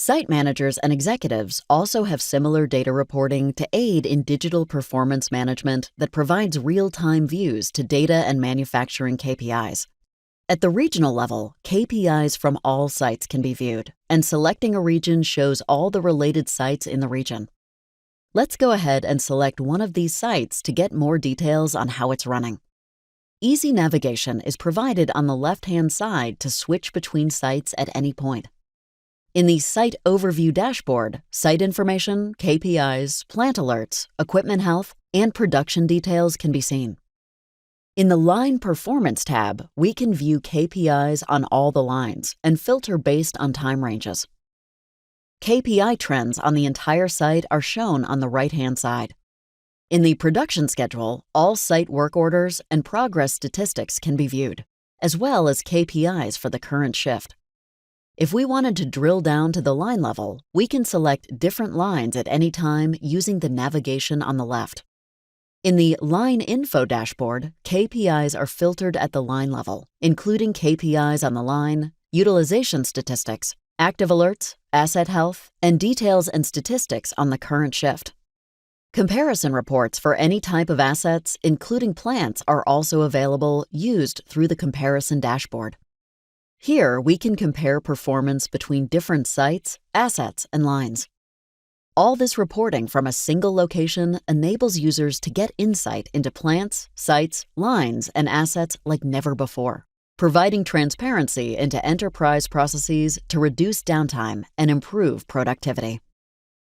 Site managers and executives also have similar data reporting to aid in digital performance management that provides real-time views to data and manufacturing KPIs. At the regional level, KPIs from all sites can be viewed, and selecting a region shows all the related sites in the region. Let's go ahead and select one of these sites to get more details on how it's running. Easy navigation is provided on the left-hand side to switch between sites at any point. In the Site Overview dashboard, site information, KPIs, plant alerts, equipment health, and production details can be seen. In the Line Performance tab, we can view KPIs on all the lines and filter based on time ranges. KPI trends on the entire site are shown on the right-hand side. In the Production schedule, all site work orders and progress statistics can be viewed, as well as KPIs for the current shift. If we wanted to drill down to the line level, we can select different lines at any time using the navigation on the left. In the Line Info dashboard, KPIs are filtered at the line level, including KPIs on the line, utilization statistics, active alerts, asset health, and details and statistics on the current shift. Comparison reports for any type of assets, including plants, are also available used through the Comparison dashboard. Here, we can compare performance between different sites, assets, and lines. All this reporting from a single location enables users to get insight into plants, sites, lines, and assets like never before, providing transparency into enterprise processes to reduce downtime and improve productivity.